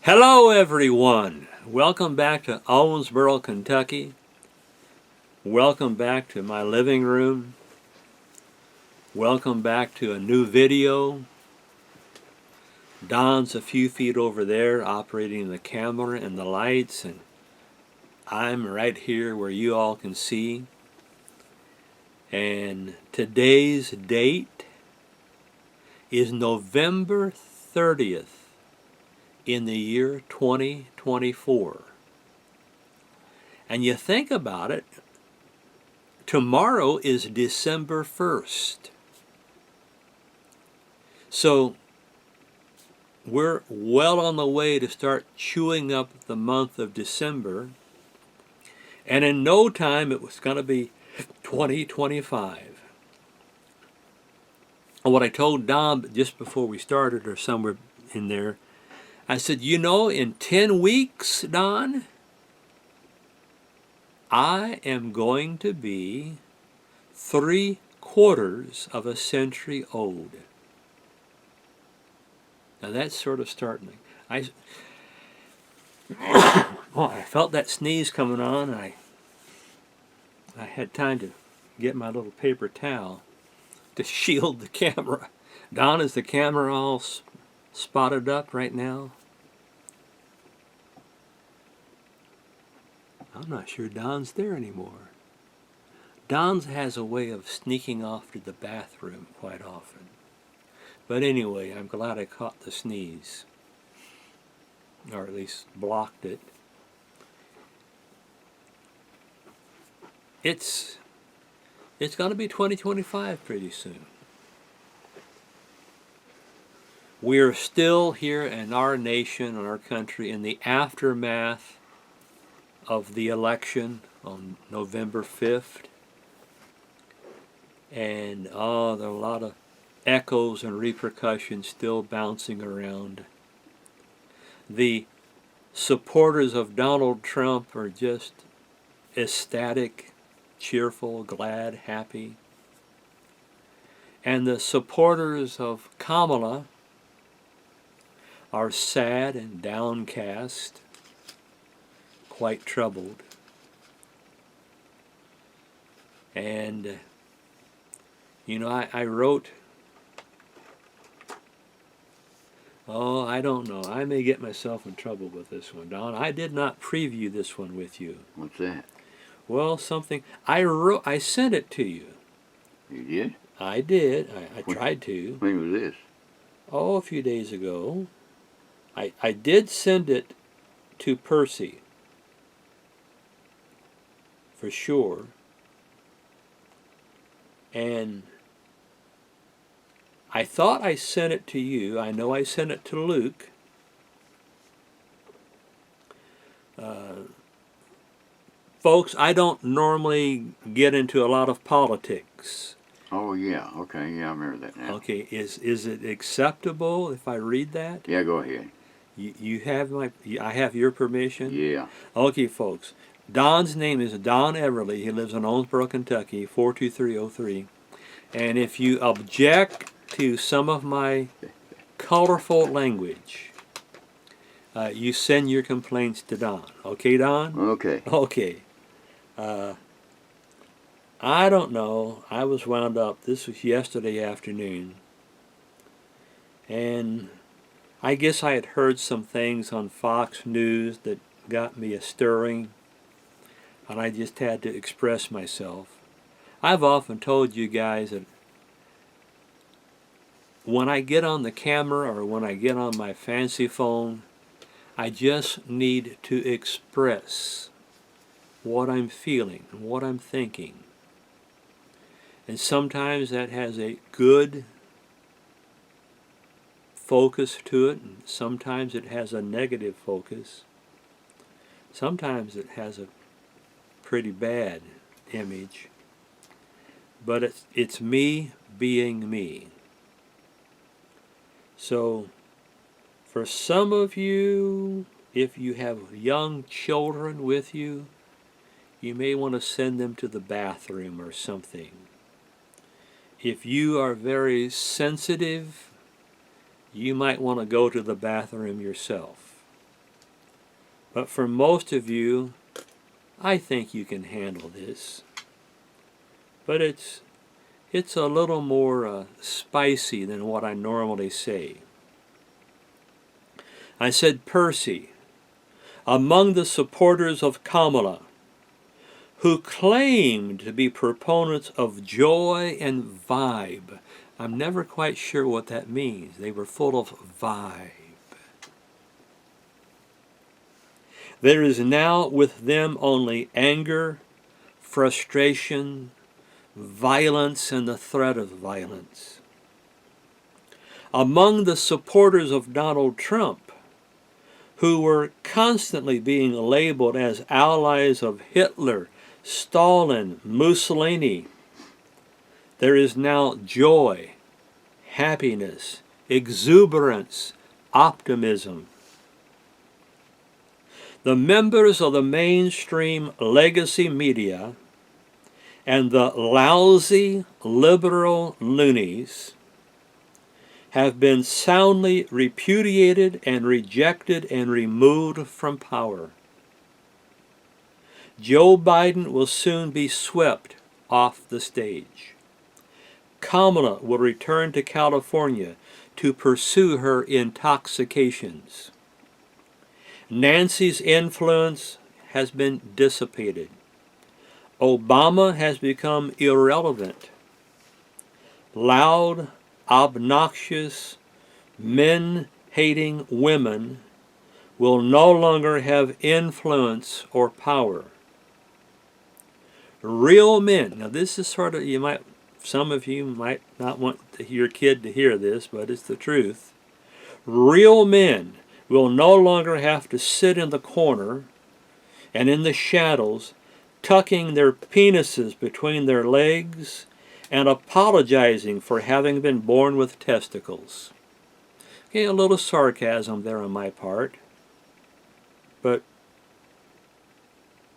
Hello everyone! Welcome back to Owensboro, Kentucky. Welcome back to my living room. Welcome back to a new video. Don's a few feet over there operating the camera and the lights, and I'm right here where you all can see. And today's date is November 30th in the year 2024. And you think about it, tomorrow is December 1st. So we're well on the way to start chewing up the month of December. And in no time it was going to be 2025. And what I told Don just before we started, or somewhere in there, I said, you know, in 10 weeks, Don, I am going to be 3/4 of a century old. Now that's sort of startling. I felt that sneeze coming on, and I had time to get my little paper towel to shield the camera. Don, is the camera all spotted up right now? I'm not sure Don's there anymore. Don has a way of sneaking off to the bathroom quite often. But anyway, I'm glad I caught the sneeze. Or at least blocked it. It's going to be 2025 pretty soon. We're still here in our nation, in our country, in the aftermath of the election on November 5th. And there are a lot of echoes and repercussions still bouncing around. The supporters of Donald Trump are just ecstatic, cheerful, glad, happy. And the supporters of Kamala are sad and downcast, quite troubled. And, you know, I wrote, I don't know. I may get myself in trouble with this one, Don. I did not preview this one with you. What's that? Well, something, I sent it to you. You did? I did. I tried to. When was this? Oh, a few days ago. I did send it to Percy, for sure. And I thought I sent it to you. I know I sent it to Luke. Folks, I don't normally get into a lot of politics. Oh, yeah. Okay, yeah, I remember that now. Okay, is it acceptable if I read that? Yeah, go ahead. You have I have your permission? Yeah. Okay, folks. Don's name is Don Everly. He lives in Owensboro, Kentucky, 42303. And if you object to some of my colorful language, you send your complaints to Don. Okay, Don? Okay. Okay. I don't know. I was wound up. This was yesterday afternoon. And I guess I had heard some things on Fox News that got me a stirring. And I just had to express myself. I've often told you guys that when I get on the camera or when I get on my fancy phone, I just need to express what I'm feeling and what I'm thinking. And sometimes that has a good focus to it, and sometimes it has a negative focus. Sometimes it has a pretty bad image. But it's me being me. So for some of you, if you have young children with you, you may want to send them to the bathroom or something. If you are very sensitive, you might want to go to the bathroom yourself. But for most of you, I think you can handle this. But it's a little more spicy than what I normally say. I said, Percy, among the supporters of Kamala, who claimed to be proponents of joy and vibe. I'm never quite sure what that means. They were full of vibe. There is now with them only anger, frustration, violence, and the threat of violence. Among the supporters of Donald Trump, who were constantly being labeled as allies of Hitler, Stalin, Mussolini, there is now joy, happiness, exuberance, optimism. The members of the mainstream legacy media and the lousy liberal loonies have been soundly repudiated and rejected and removed from power. Joe Biden will soon be swept off the stage. Kamala will return to California to pursue her intoxications. Nancy's influence has been dissipated. Obama has become irrelevant. Loud, obnoxious, men-hating women will no longer have influence or power. Real men, now this is sort of, some of you might not want your kid to hear this, but it's the truth. Real men will no longer have to sit in the corner and in the shadows, tucking their penises between their legs and apologizing for having been born with testicles. Okay, a little sarcasm there on my part. But,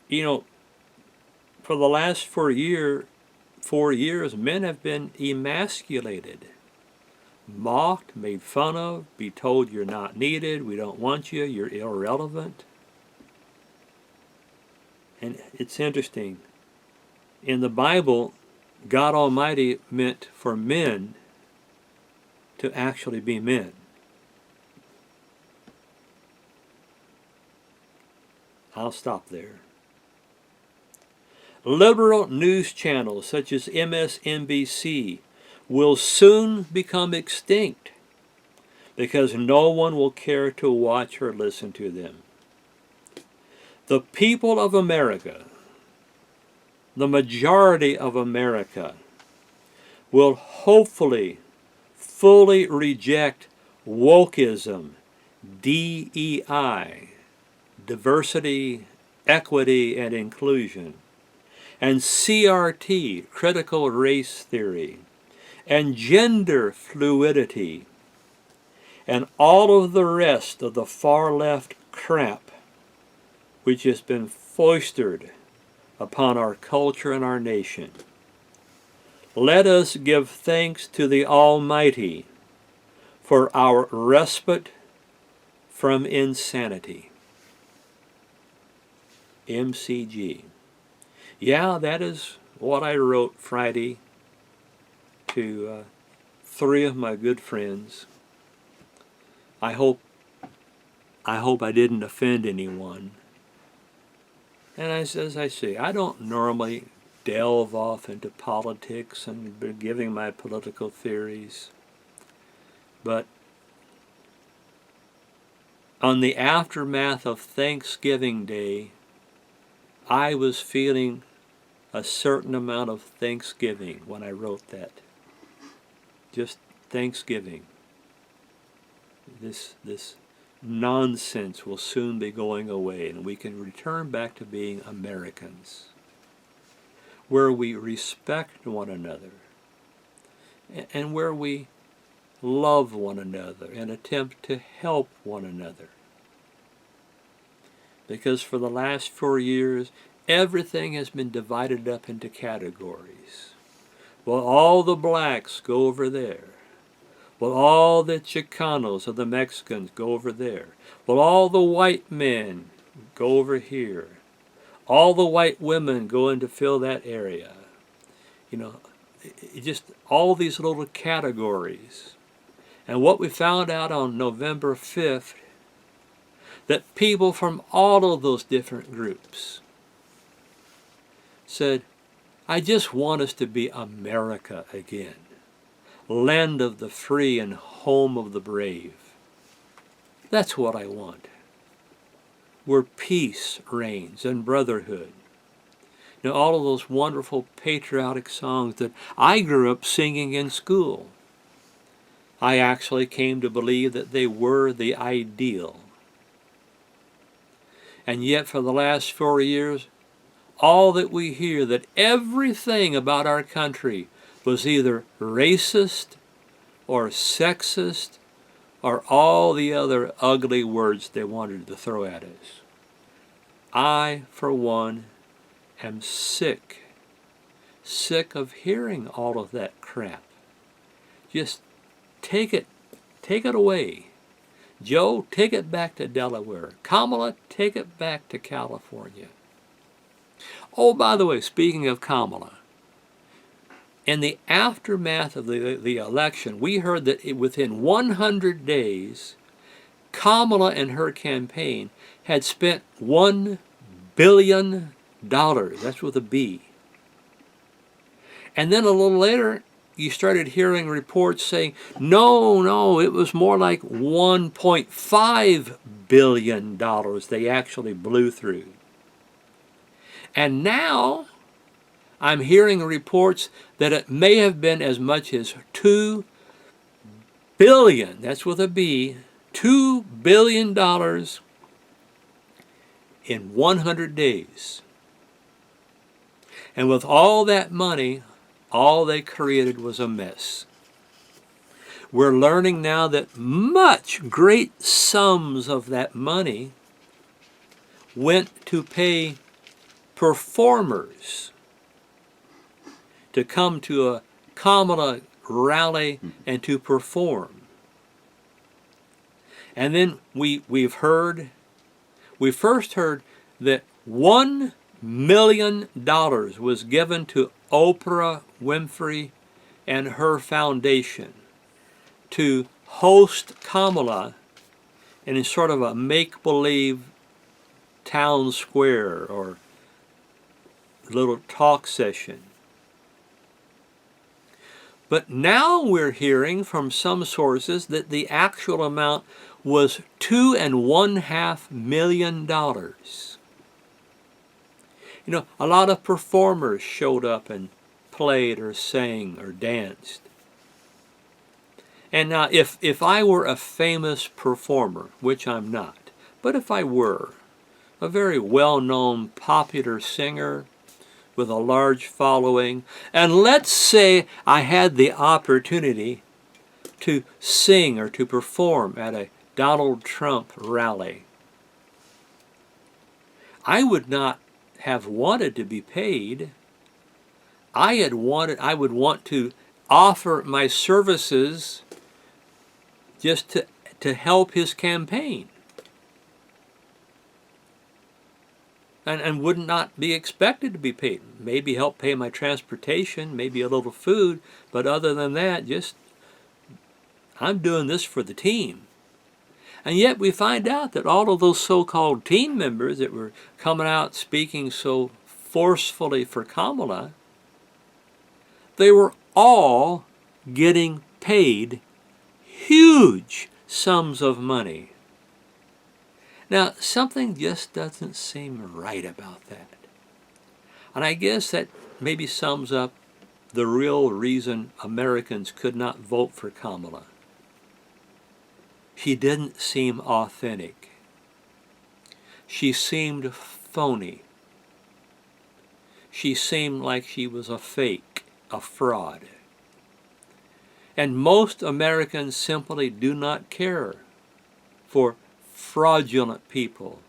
for the last 4 years, men have been emasculated, mocked, made fun of, be told you're not needed, we don't want you, you're irrelevant. And it's interesting. In the Bible, God Almighty meant for men to actually be men. I'll stop there. Liberal news channels such as MSNBC will soon become extinct because no one will care to watch or listen to them. The people of America, the majority of America, will hopefully fully reject wokeism, DEI, diversity, equity, and inclusion, and CRT, critical race theory, and gender fluidity, and all of the rest of the far left crap which has been foisted upon our culture and our nation. Let us give thanks to the Almighty for our respite from insanity. MCG. Yeah, that is what I wrote Friday to 3 of my good friends. I hope I didn't offend anyone. And as I say, I don't normally delve off into politics and giving my political theories. But on the aftermath of Thanksgiving Day, I was feeling a certain amount of thanksgiving when I wrote that. Just thanksgiving. This nonsense will soon be going away, and we can return back to being Americans, where we respect one another, and where we love one another and attempt to help one another. Because for the last 4 years, everything has been divided up into categories. Well, all the blacks go over there. Well, all the Chicanos or the Mexicans go over there. Well, all the white men go over here. All the white women go in to fill that area. You know, just all these little categories. And what we found out on November 5th, that people from all of those different groups said, I just want us to be America again, land of the free and home of the brave. That's what I want, where peace reigns and brotherhood. You know, all of those wonderful patriotic songs that I grew up singing in school. I actually came to believe that they were the ideal. And yet for the last 4 years, all that we hear, that everything about our country was either racist or sexist or all the other ugly words they wanted to throw at us. I, for one, am sick of hearing all of that crap. Just take it away. Joe, take it back to Delaware. Kamala, take it back to California. Oh, by the way, speaking of Kamala, in the aftermath of the election, we heard that within 100 days, Kamala and her campaign had spent $1 billion. That's with a B. And then a little later, you started hearing reports saying, no, it was more like $1.5 billion they actually blew through. And now I'm hearing reports that it may have been as much as $2 billion, that's with a B, $2 billion in 100 days. And with all that money, all they created was a mess. We're learning now that much great sums of that money went to pay performers to come to a Kamala rally and to perform. And then we first heard that $1 million was given to Oprah Winfrey and her foundation to host Kamala in sort of a make-believe town square or little talk session. But now we're hearing from some sources that the actual amount was $2.5 million. You know, a lot of performers showed up and played or sang or danced. And now if I were a famous performer, which I'm not, but if I were a very well-known popular singer with a large following, and let's say I had the opportunity to sing or to perform at a Donald Trump rally, I would not have wanted to be paid. I would want to offer my services just to help his campaign. And would not be expected to be paid. Maybe help pay my transportation, maybe a little food, but other than that, just, I'm doing this for the team. And yet we find out that all of those so-called team members that were coming out speaking so forcefully for Kamala, they were all getting paid huge sums of money. Now, something just doesn't seem right about that. And I guess that maybe sums up the real reason Americans could not vote for Kamala. She didn't seem authentic. She seemed phony. She seemed like she was a fake, a fraud. And most Americans simply do not care for fraudulent people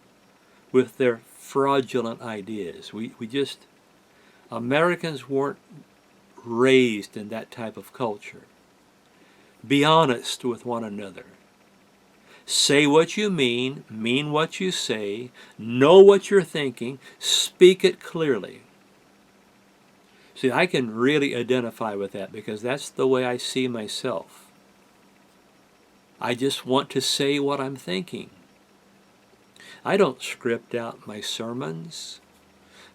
with their fraudulent ideas. Americans weren't raised in that type of culture. Be honest with one another. Say what you mean what you say, know what you're thinking, speak it clearly. See, I can really identify with that because that's the way I see myself. I just want to say what I'm thinking. I don't script out my sermons.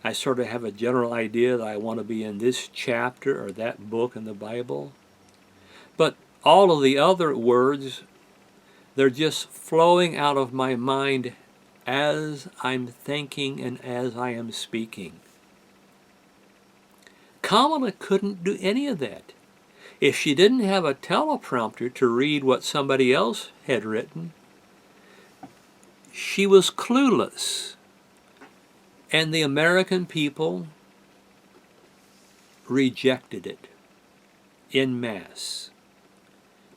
I sort of have a general idea that I want to be in this chapter or that book in the Bible. But all of the other words, they're just flowing out of my mind as I'm thinking and as I am speaking. Kamala couldn't do any of that. If she didn't have a teleprompter to read what somebody else had written, she was clueless. And the American people rejected it en masse.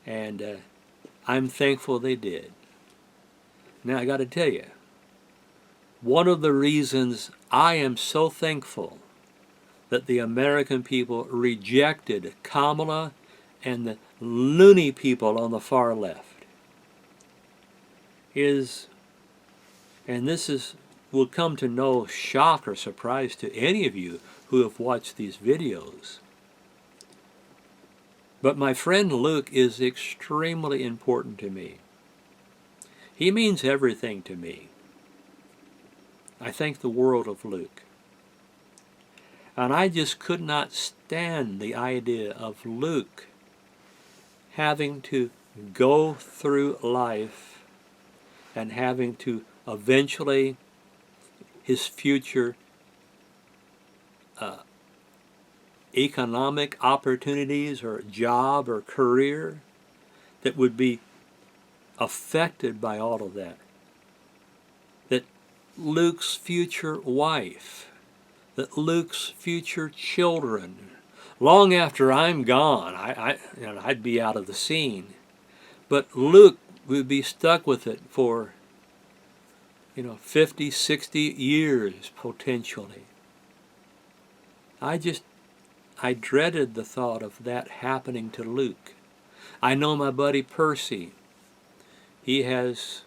And I'm thankful they did. Now I got to tell you, one of the reasons I am so thankful that the American people rejected Kamala and the loony people on the far left is, and this will come to no shock or surprise to any of you who have watched these videos, but my friend Luke is extremely important to me. He means everything to me. I think the world of Luke. And I just could not stand the idea of Luke having to go through life and having to eventually, his future economic opportunities or job or career that would be affected by all of that. That Luke's future wife, that Luke's future children, long after I'm gone, I'd be out of the scene, but Luke would be stuck with it for 50, 60 years potentially. I dreaded the thought of that happening to Luke. I know my buddy Percy. He has,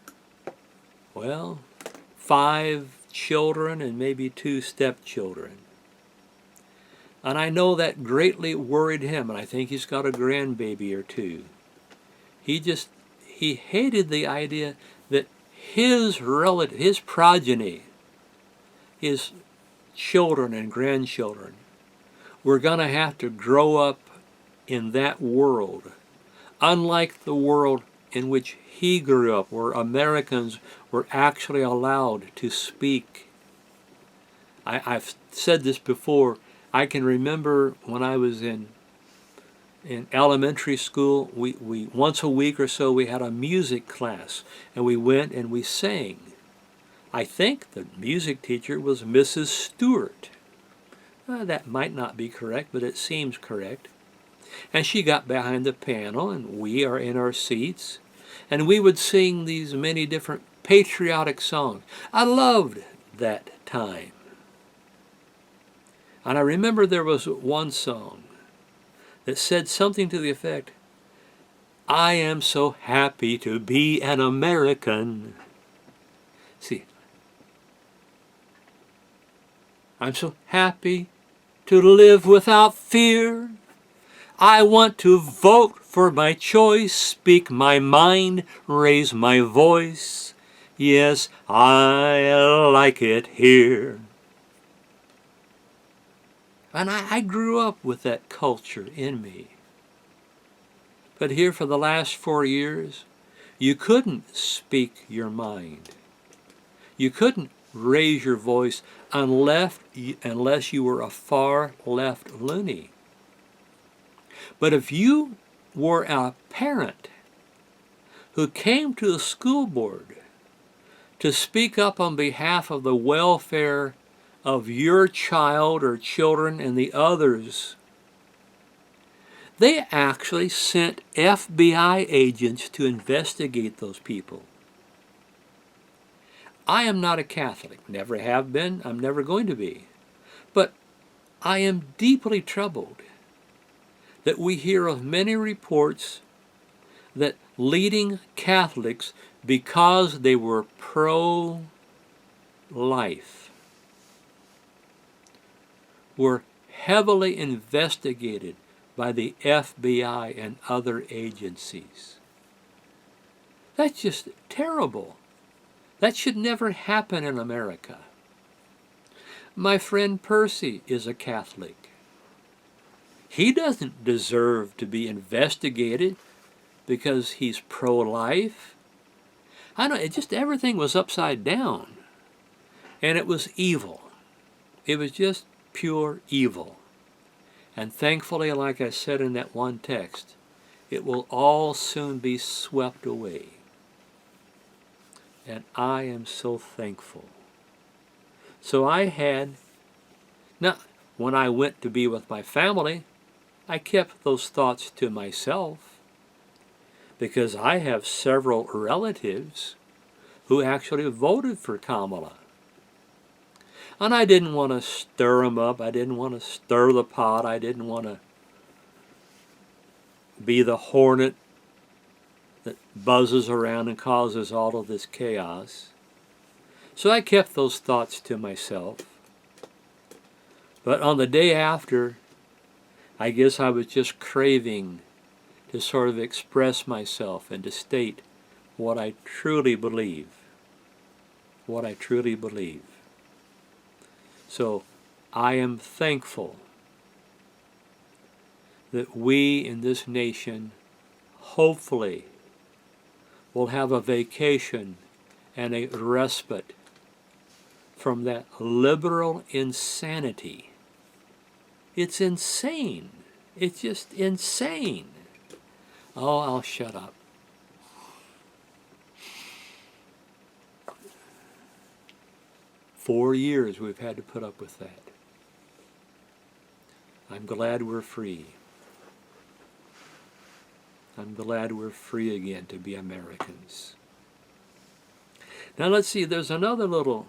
5 children and maybe 2 stepchildren. And I know that greatly worried him, and I think he's got a grandbaby or 2. He hated the idea that his progeny, his children and grandchildren, were going to have to grow up in that world, unlike the world in which he grew up, where Americans were actually allowed to speak. I've said this before. I can remember when I was in elementary school, we once a week or so we had a music class, and we went and we sang. I think the music teacher was Mrs. Stewart. That might not be correct, but it seems correct. And she got behind the piano, and we are in our seats, and we would sing these many different patriotic songs. I loved that time. And I remember there was one song that said something to the effect, "I am so happy to be an American." See, I'm so happy to live without fear. I want to vote for my choice, speak my mind, raise my voice. Yes, I like it here. And I grew up with that culture in me. But here for the last 4 years, you couldn't speak your mind. You couldn't raise your voice unless you were a far left loony. But if you were a parent who came to the school board to speak up on behalf of the welfare of your child or children and the others, they actually sent FBI agents to investigate those people. I am not a Catholic, never have been, I'm never going to be. But I am deeply troubled that we hear of many reports that leading Catholics because they were pro-life, were heavily investigated by the FBI and other agencies. That's just terrible. That should never happen in America. My friend Percy is a Catholic. He doesn't deserve to be investigated because he's pro-life. I don't know, everything was upside down. And it was evil. It was just pure evil. And thankfully, like I said in that one text, it will all soon be swept away. And I am so thankful. So now, when I went to be with my family, I kept those thoughts to myself because I have several relatives who actually voted for Kamala. And I didn't want to stir them up. I didn't want to stir the pot. I didn't want to be the hornet that buzzes around and causes all of this chaos. So I kept those thoughts to myself. But on the day after, I guess I was just craving to sort of express myself and to state what I truly believe. What I truly believe. So I am thankful that we in this nation hopefully will have a vacation and a respite from that liberal insanity. It's insane. It's just insane. Oh, I'll shut up. For years we've had to put up with that. I'm glad we're free. I'm glad we're free again to be Americans. Now let's see, there's another little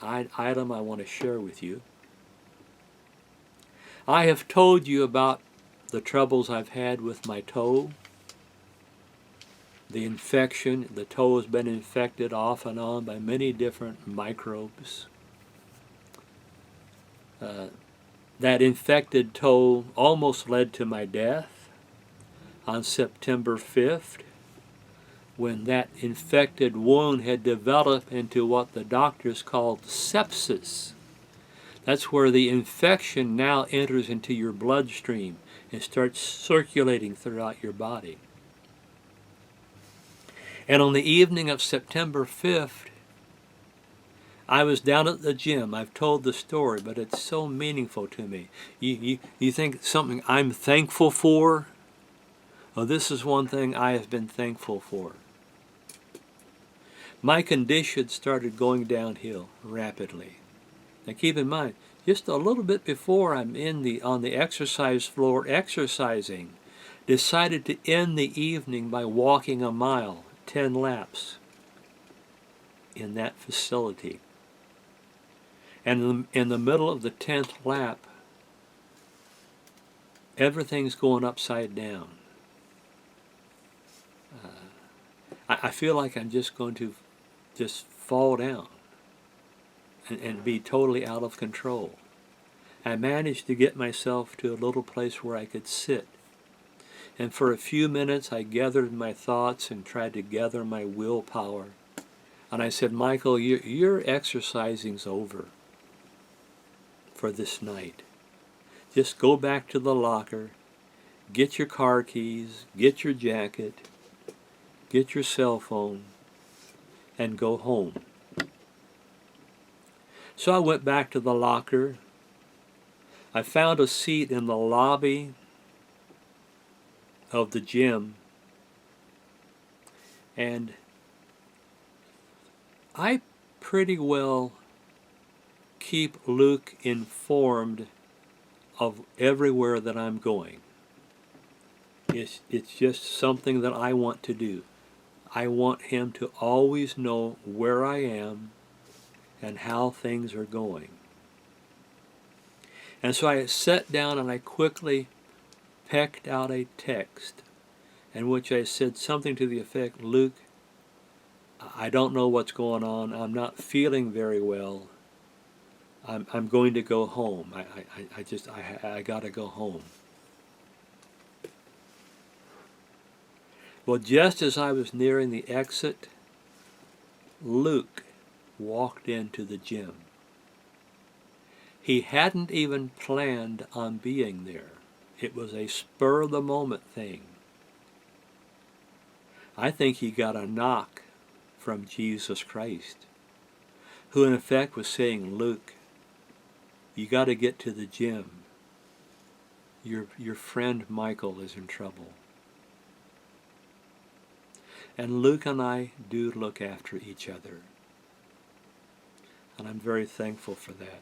item I want to share with you. I have told you about the troubles I've had with my toe. The infection, the toe has been infected off and on by many different microbes. That infected toe almost led to my death on September 5th, when that infected wound had developed into what the doctors called sepsis. That's where the infection now enters into your bloodstream and starts circulating throughout your body. And on the evening of September 5th, I was down at the gym. I've told the story, but it's so meaningful to me. You think something I'm thankful for? Oh, this is one thing I have been thankful for. My condition started going downhill rapidly. Now keep in mind, just a little bit before I'm on the exercise floor exercising, decided to end the evening by walking a mile, 10 laps in that facility. And in the middle of the 10th lap, everything's going upside down. I feel like I'm just going to just fall down and be totally out of control. I managed to get myself to a little place where I could sit. And for a few minutes I gathered my thoughts and tried to gather my willpower. And I said, Michael, your exercising's over for this night. Just go back to the locker, get your car keys, get your jacket, get your cell phone, and go home. So I went back to the locker. I found a seat in the lobby of the gym, and I pretty well keep Luke informed of everywhere that I'm going. It's just something that I want to do. I want him to always know where I am and how things are going. And so I sat down and I quickly pecked out a text in which I said something to the effect, Luke, I don't know what's going on. I'm not feeling very well. I'm going to go home. I got to go home. Well, just as I was nearing the exit, Luke walked into the gym. He hadn't even planned on being there. It was a spur-of-the-moment thing. I think he got a knock from Jesus Christ, who in effect was saying, Luke, you got to get to the gym. Your friend Michael is in trouble. And Luke and I do look after each other. And I'm very thankful for that.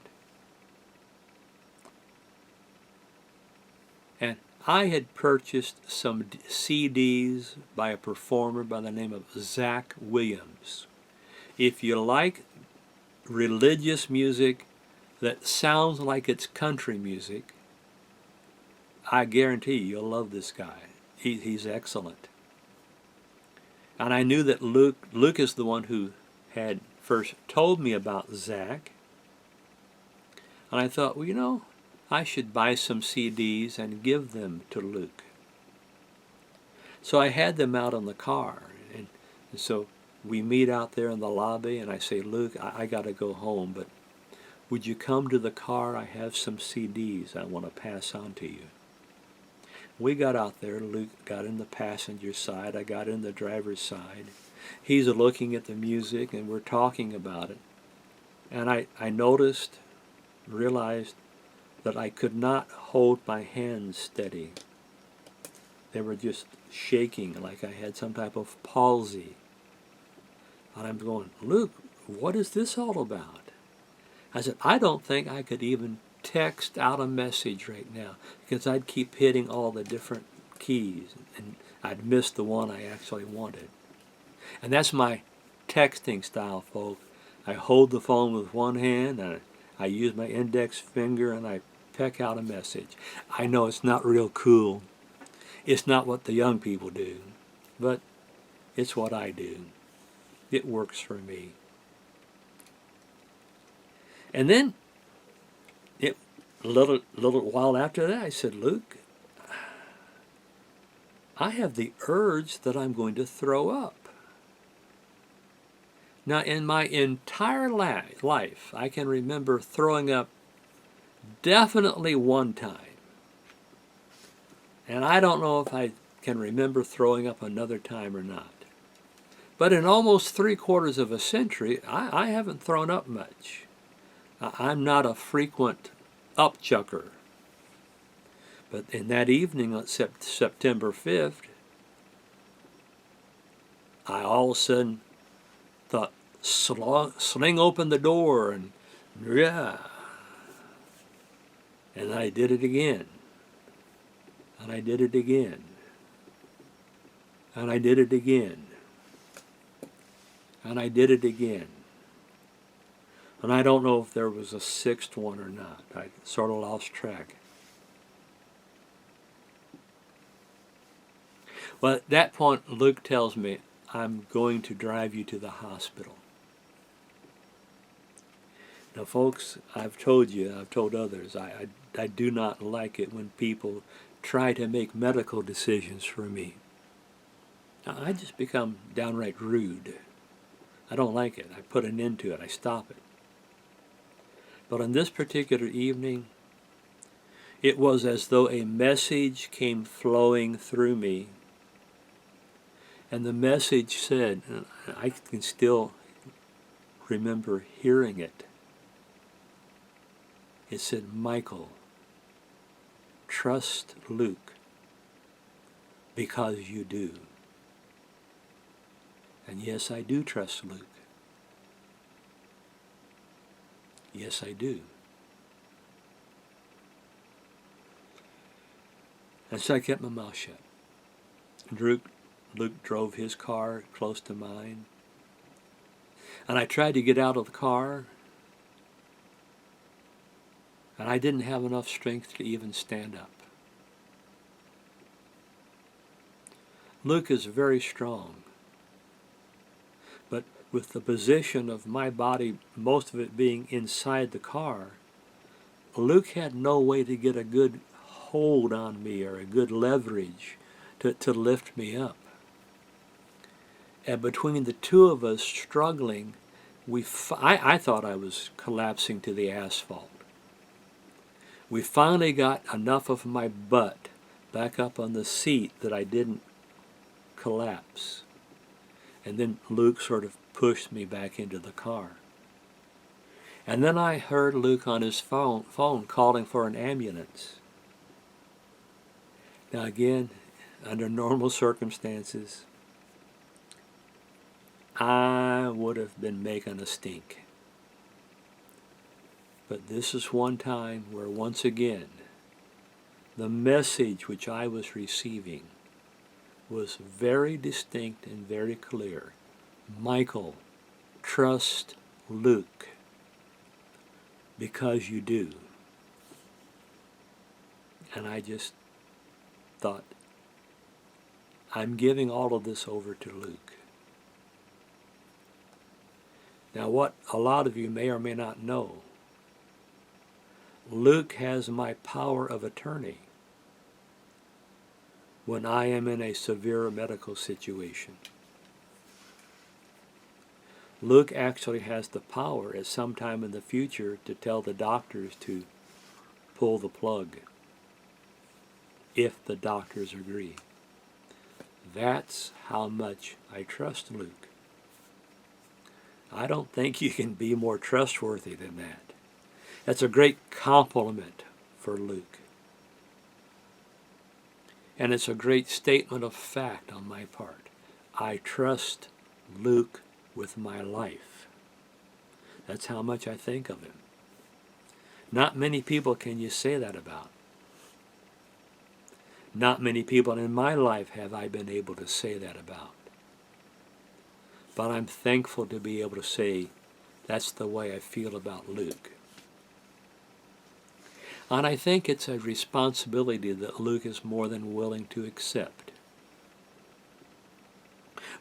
And I had purchased some CDs by a performer by the name of Zach Williams. If you like religious music that sounds like it's country music, I guarantee you'll love this guy. He's excellent. And I knew that Luke is the one who had first told me about Zach. And I thought, well, I should buy some CDs and give them to Luke. So I had them out in the car. And so we meet out there in the lobby, and I say, Luke, I got to go home, but would you come to the car? I have some CDs I want to pass on to you. We got out there. Luke got in the passenger side. I got in the driver's side. He's looking at the music, and we're talking about it. And I realized that I could not hold my hands steady. They were just shaking like I had some type of palsy. And I'm going, Luke, what is this all about? I said, I don't think I could even text out a message right now because I'd keep hitting all the different keys and I'd miss the one I actually wanted. And that's my texting style, folks. I hold the phone with one hand and I use my index finger and I peck out a message. I know it's not real cool. It's not what the young people do, but it's what I do. It works for me. And then a little while after that, I said, Luke, I have the urge that I'm going to throw up. Now, in my entire life, I can remember throwing up definitely one time. And I don't know if I can remember throwing up another time or not. But in almost 3/4 of a century, I haven't thrown up much. I'm not a frequent upchucker. But in that evening on September 5th, I all of a sudden thought, sling open the door, and yeah. And I did it again. And I did it again. And I did it again. And I did it again. And I don't know if there was a sixth one or not. I sort of lost track. Well, at that point, Luke tells me, I'm going to drive you to the hospital. Now, folks, I've told others, I do not like it when people try to make medical decisions for me. Now, I just become downright rude. I don't like it. I put an end to it. I stop it. But on this particular evening, it was as though a message came flowing through me. And the message said, and I can still remember hearing it. It said, Michael, trust Luke because you do. And yes, I do trust Luke. Yes, I do. And so I kept my mouth shut. Luke drove his car close to mine. And I tried to get out of the car. And I didn't have enough strength to even stand up. Luke is very strong. But with the position of my body, most of it being inside the car, Luke had no way to get a good hold on me or a good leverage to lift me up. And between the two of us struggling, I thought I was collapsing to the asphalt. We finally got enough of my butt back up on the seat that I didn't collapse. And then Luke sort of pushed me back into the car. And then I heard Luke on his phone calling for an ambulance. Now again, under normal circumstances, I would have been making a stink. But this is one time where once again, the message which I was receiving was very distinct and very clear. Michael, trust Luke, because you do. And I just thought, I'm giving all of this over to Luke. Now what a lot of you may or may not know, Luke has my power of attorney when I am in a severe medical situation. Luke actually has the power at some time in the future to tell the doctors to pull the plug, if the doctors agree. That's how much I trust Luke. I don't think you can be more trustworthy than that. That's a great compliment for Luke. And it's a great statement of fact on my part. I trust Luke with my life. That's how much I think of him. Not many people can you say that about. Not many people in my life have I been able to say that about. But I'm thankful to be able to say that's the way I feel about Luke. And I think it's a responsibility that Luke is more than willing to accept.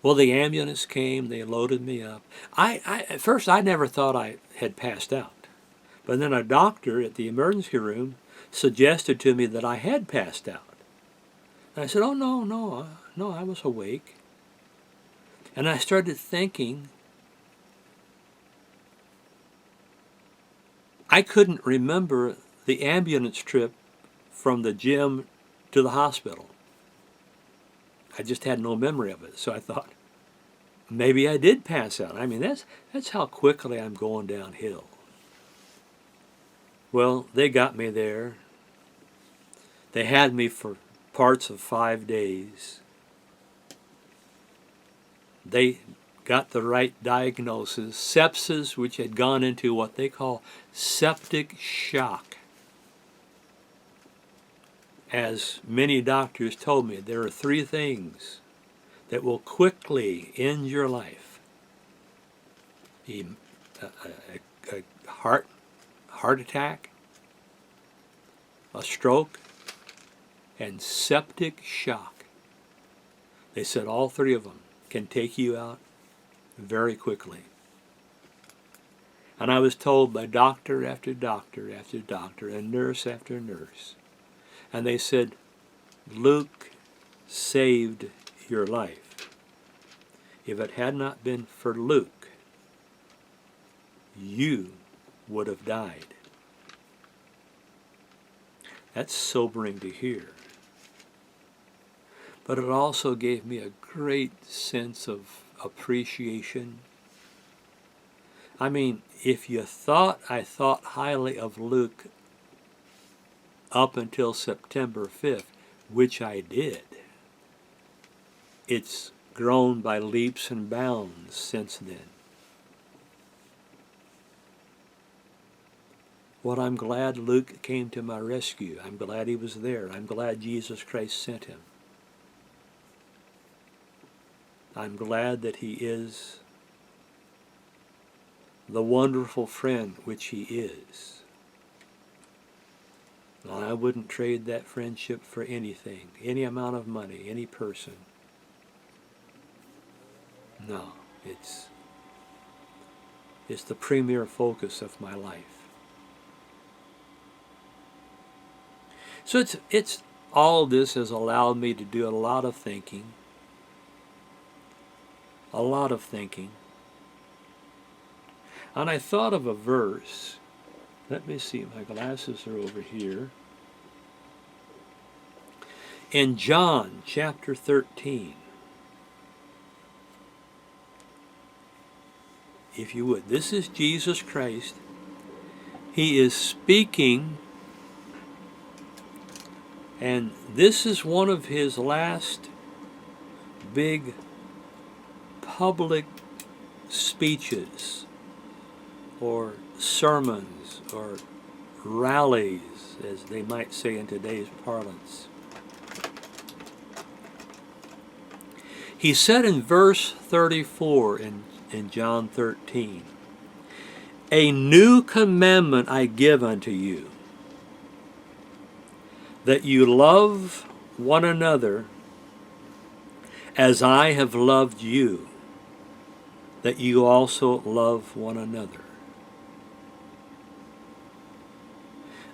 Well, the ambulance came, they loaded me up. At first I never thought I had passed out. But then a doctor at the emergency room suggested to me that I had passed out. And I said, oh, no, I was awake. And I started thinking, I couldn't remember the ambulance trip from the gym to the hospital. I just had no memory of it. So I thought, maybe I did pass out. I mean, that's how quickly I'm going downhill. Well, they got me there. They had me for parts of 5 days. They got the right diagnosis, sepsis, which had gone into what they call septic shock. As many doctors told me, there are 3 things that will quickly end your life. A heart attack, a stroke, and septic shock. They said all 3 of them can take you out very quickly. And I was told by doctor after doctor after doctor and nurse after nurse. And they said, Luke saved your life. If it had not been for Luke, you would have died. That's sobering to hear. But it also gave me a great sense of appreciation. I mean, if you thought I thought highly of Luke up until September 5th, which I did, it's grown by leaps and bounds since then. Well, I'm glad Luke came to my rescue. I'm glad he was there. I'm glad Jesus Christ sent him. I'm glad that he is the wonderful friend which he is. I wouldn't trade that friendship for anything, any amount of money, any person. No, it's is the premier focus of my life. So it's all this has allowed me to do a lot of thinking. A lot of thinking. And I thought of a verse. Let me see, my glasses are over here. In John chapter 13. If you would. This is Jesus Christ. He is speaking, and this is one of his last big public speeches or sermons or rallies, as they might say in today's parlance. He said in verse 34 in John 13, "A new commandment I give unto you, that you love one another as I have loved you, that you also love one another."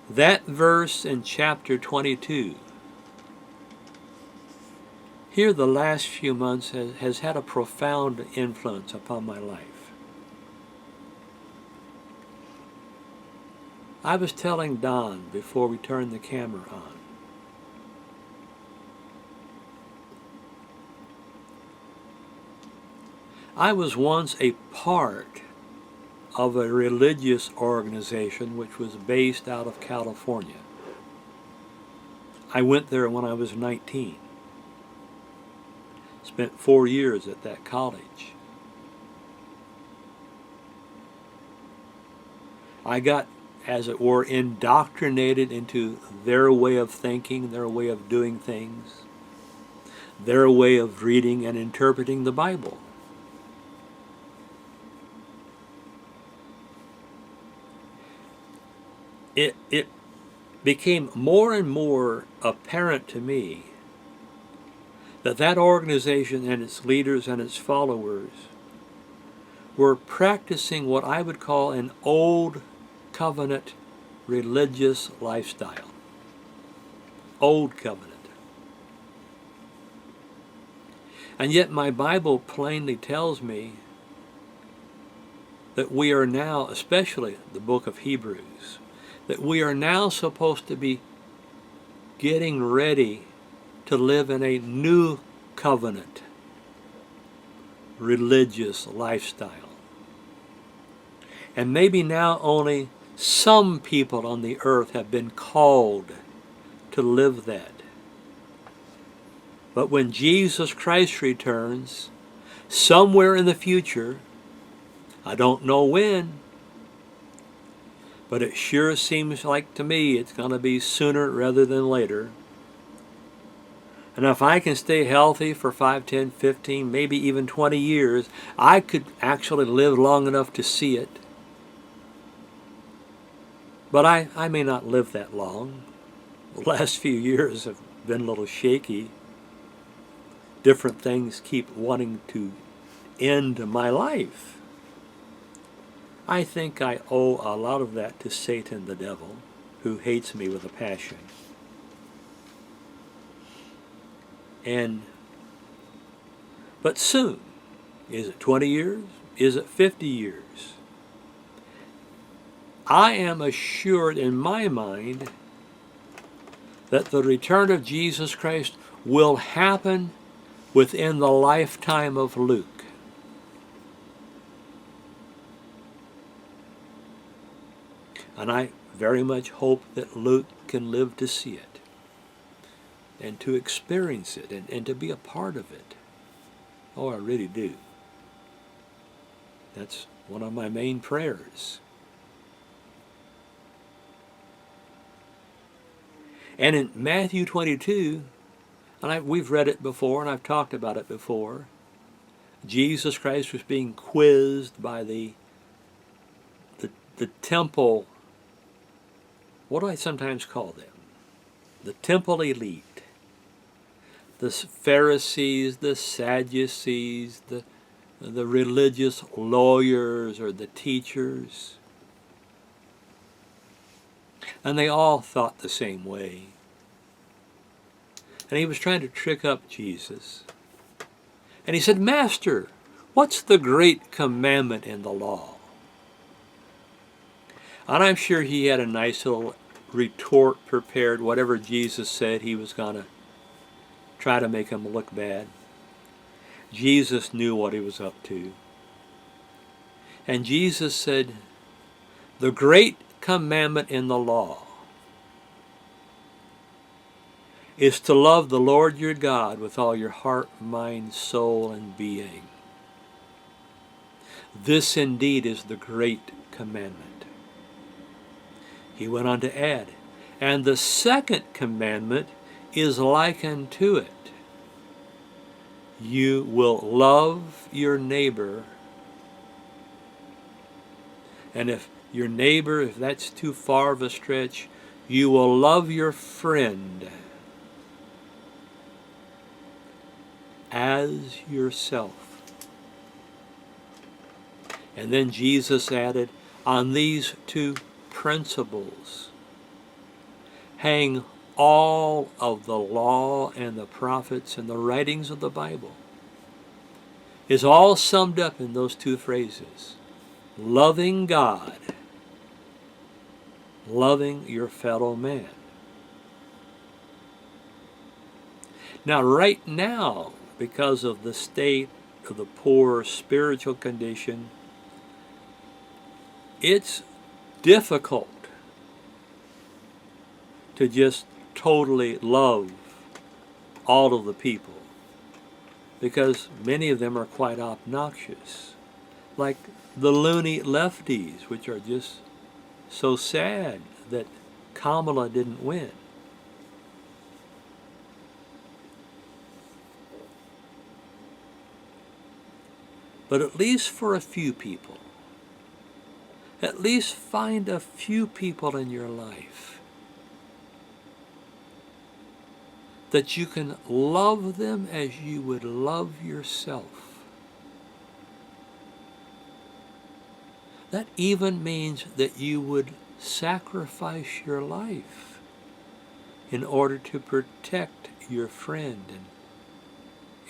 That verse in chapter 22, here the last few months has had a profound influence upon my life. I was telling Don before we turned the camera on, I was once a part of a religious organization which was based out of California. I went there when I was 19. Spent 4 years at that college. I got, as it were, indoctrinated into their way of thinking, their way of doing things, their way of reading and interpreting the Bible. It became more and more apparent to me that organization and its leaders and its followers were practicing what I would call an old covenant religious lifestyle. Old covenant. And yet my Bible plainly tells me that we are now, especially the book of Hebrews, that we are now supposed to be getting ready to live in a new covenant religious lifestyle. And maybe now only some people on the earth have been called to live that. But when Jesus Christ returns, somewhere in the future, I don't know when, but it sure seems like to me it's going to be sooner rather than later. And if I can stay healthy for 5, 10, 15, maybe even 20 years, I could actually live long enough to see it. But I may not live that long. The last few years have been a little shaky. Different things keep wanting to end my life. I think I owe a lot of that to Satan, the devil, who hates me with a passion. But soon, is it 20 years? Is it 50 years? I am assured in my mind that the return of Jesus Christ will happen within the lifetime of Luke. And I very much hope that Luke can live to see it and to experience it and to be a part of it. Oh, I really do. That's one of my main prayers. And in Matthew 22, and we've read it before and I've talked about it before, Jesus Christ was being quizzed by the temple, what do I sometimes call them? The temple elite. The Pharisees, the Sadducees, the the religious lawyers or the teachers. And they all thought the same way. And he was trying to trick up Jesus. And he said, Master, what's the great commandment in the law? And I'm sure he had a nice little retort prepared. Whatever Jesus said, he was going to try to make him look bad. Jesus knew what he was up to. And Jesus said, the great commandment in the law is to love the Lord your God with all your heart, mind, soul, and being. This indeed is the great commandment. He went on to add, and the second commandment is like unto it. You will love your neighbor. And if your neighbor, if that's too far of a stretch, you will love your friend as yourself. And then Jesus added, on these two principles hang all of the law and the prophets and the writings of the Bible. Is all summed up in those two phrases. Loving God, loving your fellow man. Now, right now, because of the state of the poor spiritual condition, it's difficult to just totally love all of the people, because many of them are quite obnoxious, like the loony lefties, which are just so sad that Kamala didn't win. But at least for a few people, at least find a few people in your life that you can love them as you would love yourself. That even means that you would sacrifice your life in order to protect your friend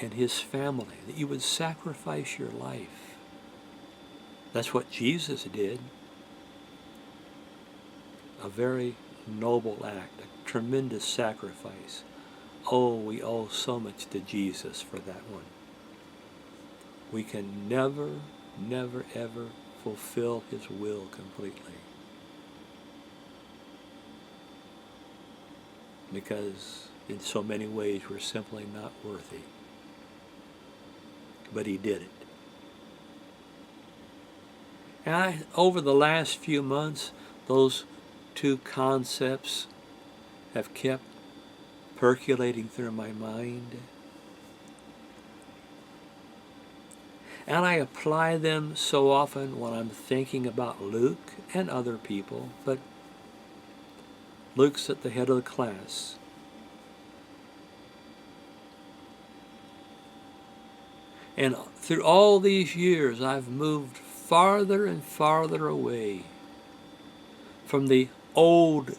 and his family, that you would sacrifice your life. That's what Jesus did. A very noble act, a tremendous sacrifice. Oh, we owe so much to Jesus for that one. We can never, never, ever fulfill his will completely, because in so many ways we're simply not worthy. But he did it. And over the last few months, those two concepts have kept percolating through my mind. And I apply them so often when I'm thinking about Luke and other people, but Luke's at the head of the class. And through all these years, I've moved farther and farther away from the old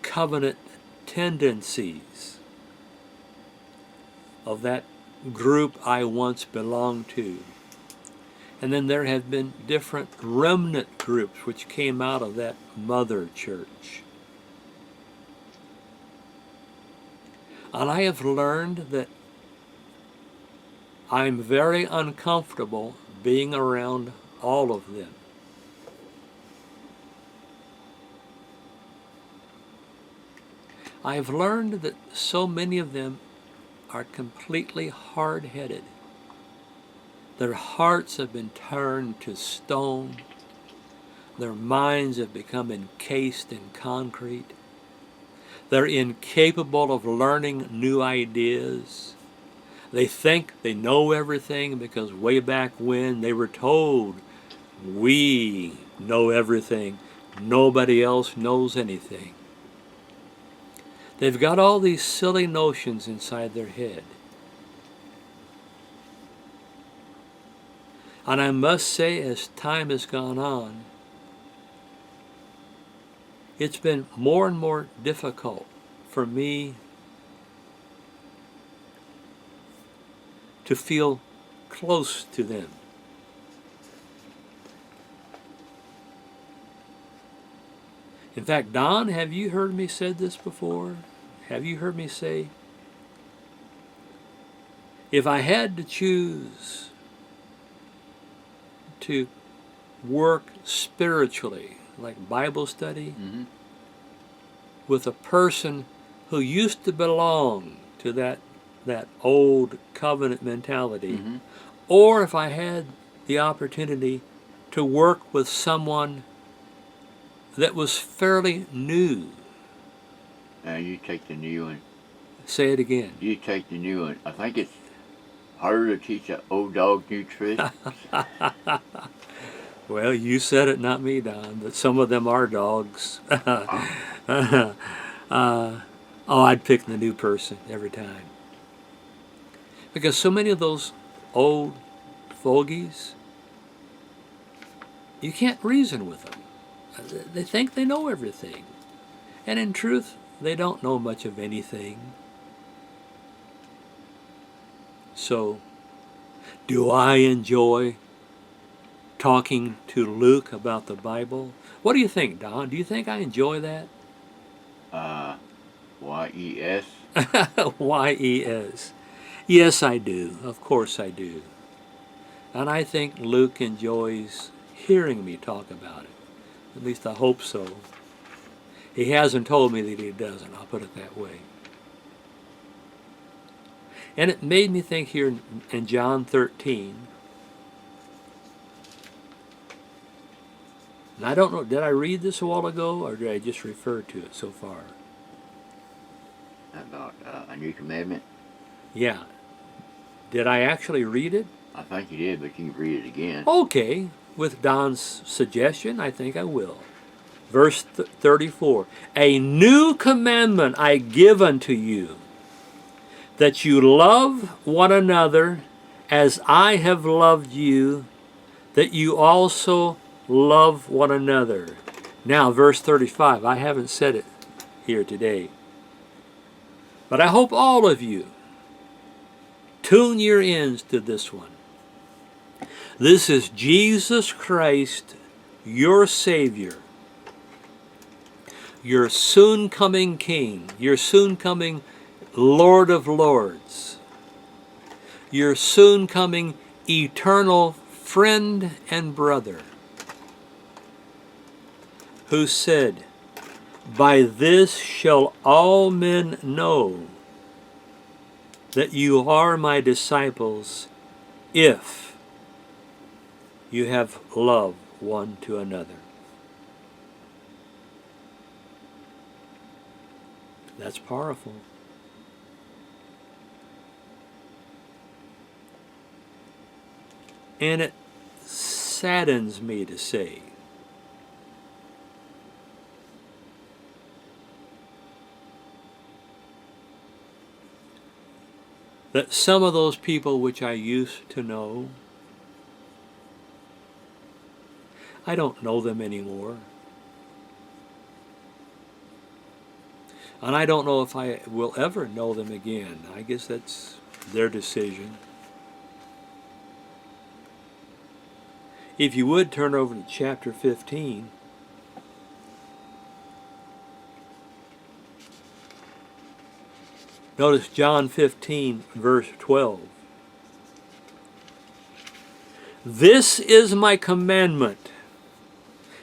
covenant tendencies of that group I once belonged to. And then there have been different remnant groups which came out of that mother church. And I have learned that I'm very uncomfortable being around all of them. I've learned that so many of them are completely hard-headed. Their hearts have been turned to stone. Their minds have become encased in concrete. They're incapable of learning new ideas. They think they know everything because way back when they were told, we know everything. Nobody else knows anything. They've got all these silly notions inside their head. And I must say, as time has gone on, it's been more and more difficult for me to feel close to them. In fact, Don, have you heard me say this before? Have you heard me say, if I had to choose to work spiritually, like Bible study, Mm-hmm. with a person who used to belong to that old covenant mentality, Mm-hmm. or if I had the opportunity to work with someone that was fairly new. You take the new one. Say it again. You take the new one. I think it's harder to teach an old dog new tricks. Well, you said it, not me, Don, but some of them are dogs. I'd pick the new person every time. Because so many of those old fogies, you can't reason with them. They think they know everything. And in truth, they don't know much of anything. So, do I enjoy talking to Luke about the Bible? What do you think, Don? Do you think I enjoy that? Y-E-S. Y-E-S. Yes, I do. Of course I do. And I think Luke enjoys hearing me talk about it. At least I hope so. He hasn't told me that he doesn't. I'll put it that way. And it made me think here in John 13. And I don't know, did I read this a while ago, or did I just refer to it so far? About a new commandment. Yeah. Did I actually read it? I think you did, but you can read it again. Okay. With Don's suggestion, I think I will. Verse 34. A new commandment I give unto you, that you love one another as I have loved you, that you also love one another. Now, verse 35. I haven't said it here today. But I hope all of you tune your ears to this one. This is Jesus Christ, your Savior, your soon-coming King, your soon-coming Lord of Lords, your soon-coming eternal friend and brother, who said, by this shall all men know that you are my disciples, if you have love one to another. That's powerful. And it saddens me to say that some of those people which I used to know, I don't know them anymore. And I don't know if I will ever know them again. I guess that's their decision. If you would turn over to chapter 15. Notice John 15, verse 12. This is my commandment.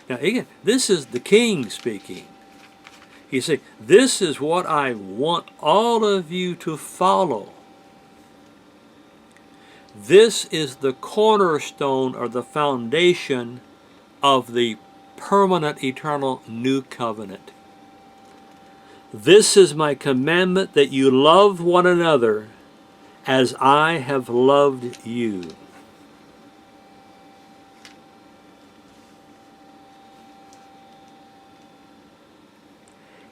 Now again, this is the King speaking. He said, this is what I want all of you to follow. This is the cornerstone or the foundation of the permanent, eternal new covenant. This is my commandment, that you love one another as I have loved you.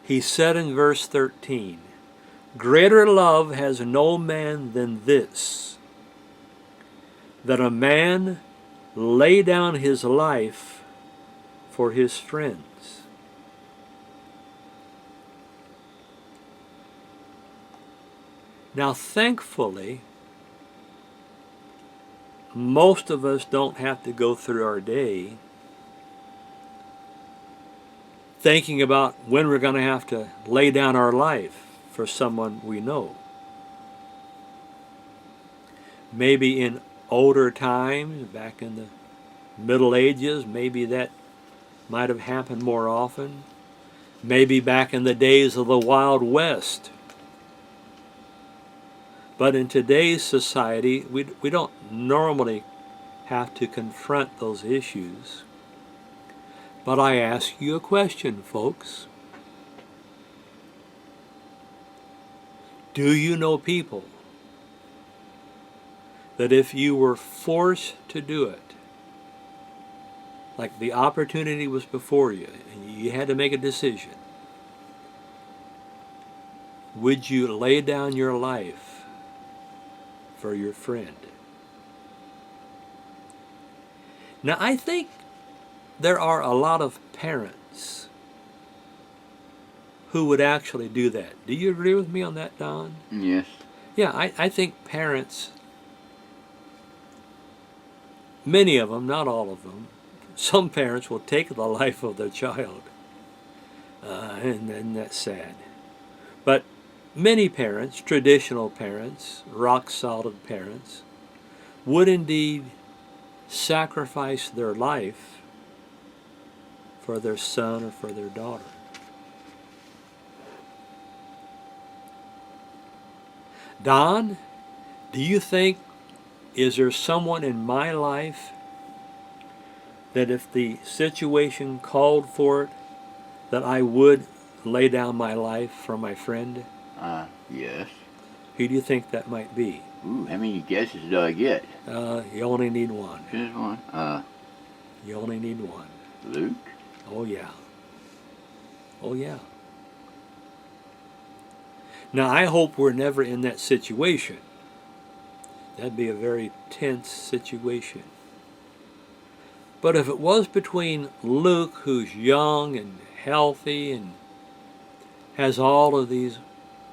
He said in verse 13, greater love has no man than this, that a man lay down his life for his friends. Now, thankfully, most of us don't have to go through our day thinking about when we're going to have to lay down our life for someone we know. Maybe in older times, back in the Middle Ages, maybe that might have happened more often. Maybe back in the days of the Wild West. But in today's society, we don't normally have to confront those issues. But I ask you a question, folks. Do you know people that if you were forced to do it, like the opportunity was before you and you had to make a decision, would you lay down your life for your friend? Now, I think there are a lot of parents who would actually do that. Do you agree with me on that, Don? Yes. Yeah, I think parents, many of them, not all of them, some parents will take the life of their child. And that's sad. But many parents, traditional parents, rock-solid parents, would indeed sacrifice their life for their son or for their daughter. Don, do you think, is there someone in my life that if the situation called for it, that I would lay down my life for my friend? Yes. Who do you think that might be? Ooh, how many guesses do I get? You only need one. Just one. You only need one. Luke? Oh, yeah. Oh, yeah. Now, I hope we're never in that situation. That'd be a very tense situation. But if it was between Luke, who's young and healthy and has all of these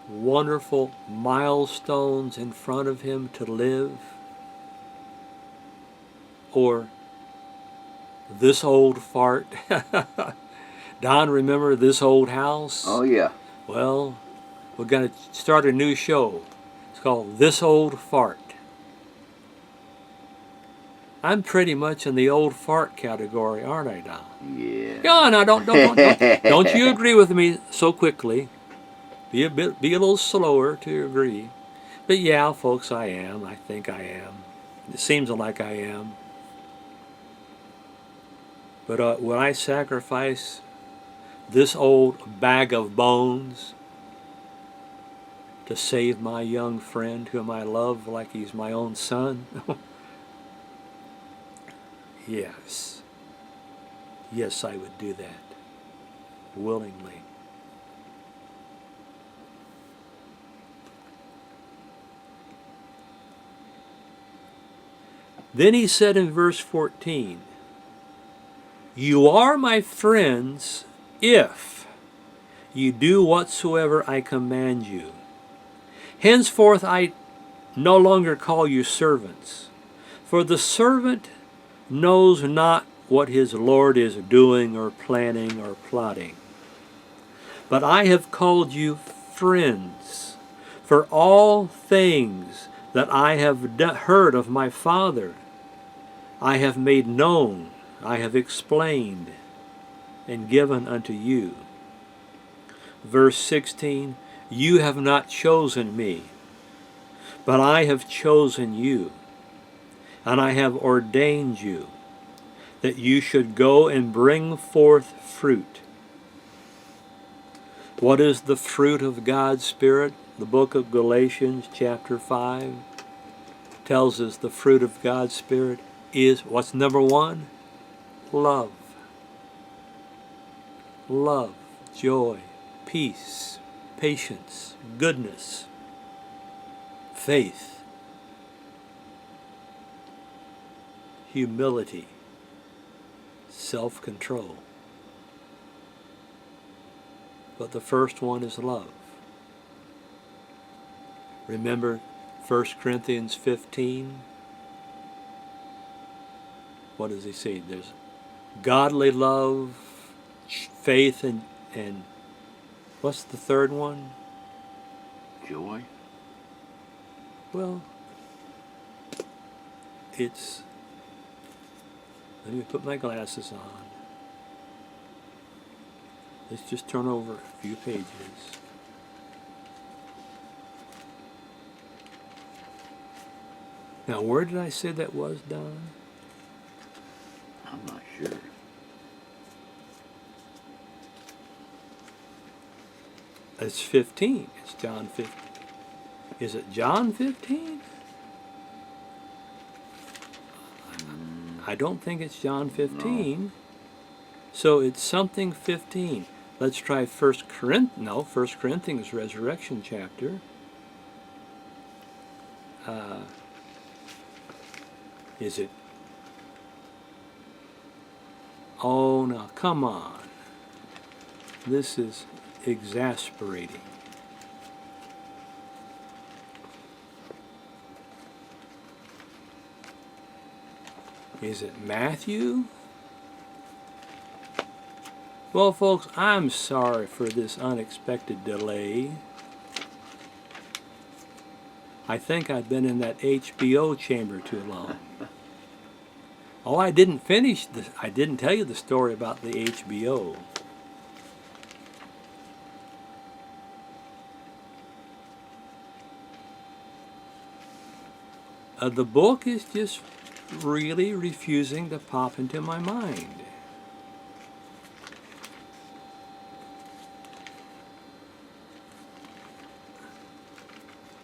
wonderful milestones in front of him to live, or this old fart. Don, remember this old house? Oh, yeah. Well, we're going to start a new show. It's called This Old Fart. I'm pretty much in the old fart category, aren't I, Don? Yeah. No, don't you agree with me so quickly. Be a little slower to agree. But yeah, folks, I am. I think I am. It seems like I am. But would I sacrifice this old bag of bones to save my young friend whom I love like he's my own son? Yes. Yes, I would do that. Willingly. Then he said in verse 14, "You are my friends if you do whatsoever I command you. Henceforth I no longer call you servants, for the servant knows not what his Lord is doing or planning or plotting. But I have called you friends, for all things that I have heard of my Father, I have made known, I have explained, and given unto you." Verse 16, "You have not chosen me, but I have chosen you, and I have ordained you, that you should go and bring forth fruit." What is the fruit of God's Spirit? The book of Galatians chapter 5 tells us the fruit of God's Spirit is, what's number one? Love. Love, joy, peace, patience, goodness, faith, humility, self-control. But the first one is love. Remember 1 Corinthians 15? What does he say? There's godly love, faith, and what's the third one? Joy. Well, it's, let me put my glasses on. Let's just turn over a few pages. Now, where did I say that was, Don? I'm not sure. It's 15. It's John 15. Is it John 15? I don't think it's John 15. No. So it's something 15. Let's try 1 Corinthians resurrection chapter. Is it? Oh, no, come on. This is exasperating. Is it Matthew? Well, folks, I'm sorry for this unexpected delay. I think I've been in that HBO chamber too long. Oh, I didn't tell you the story about the HBO. The book is just really refusing to pop into my mind.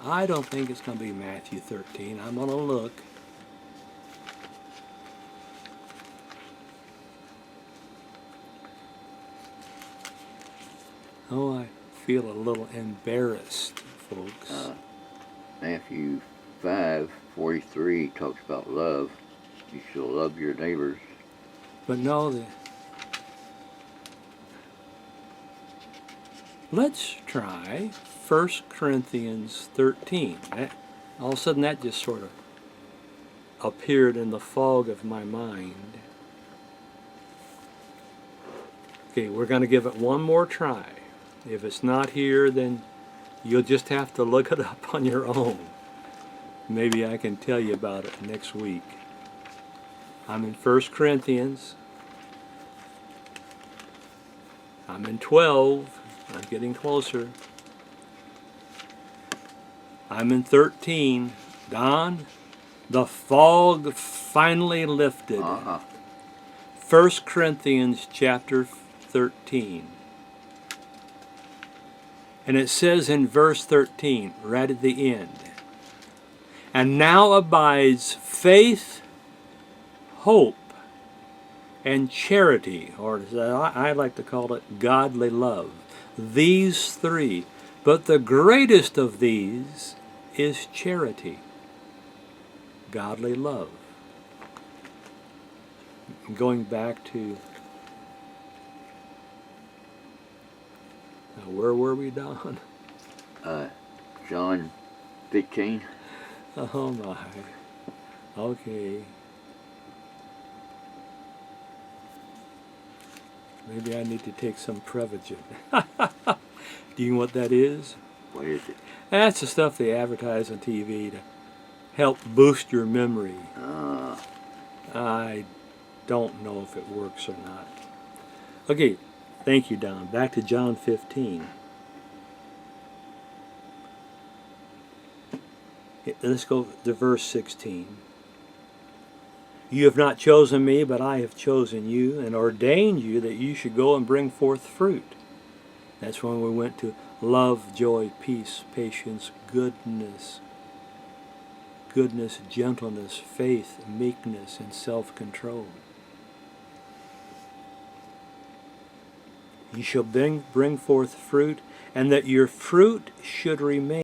I don't think it's going to be Matthew 13. I'm going to look. Oh, I feel a little embarrassed, folks. Matthew 5:43 talks about love. You shall love your neighbors. But no, let's try 1 Corinthians 13. All of a sudden that just sort of appeared in the fog of my mind. Okay, we're going to give it one more try. If it's not here, then you'll just have to look it up on your own. Maybe I can tell you about it next week. I'm in 1 Corinthians. I'm in 12. I'm getting closer. I'm in 13. Don, the fog finally lifted. 1 Corinthians chapter 13. And it says in verse 13, right at the end, and now abides faith, hope, and charity, or as I like to call it, godly love. These three. But the greatest of these is charity, godly love. Going back to, where were we, Don? John 15. Oh my. Okay. Maybe I need to take some Prevagen. Do you know what that is? What is it? That's the stuff they advertise on TV to help boost your memory. I don't know if it works or not. Okay, thank you, Don. Back to John 15. Let's go to verse 16. You have not chosen me, but I have chosen you and ordained you that you should go and bring forth fruit. That's when we went to love, joy, peace, patience, goodness, gentleness, faith, meekness, and self-control. You shall bring forth fruit, and that your fruit should remain.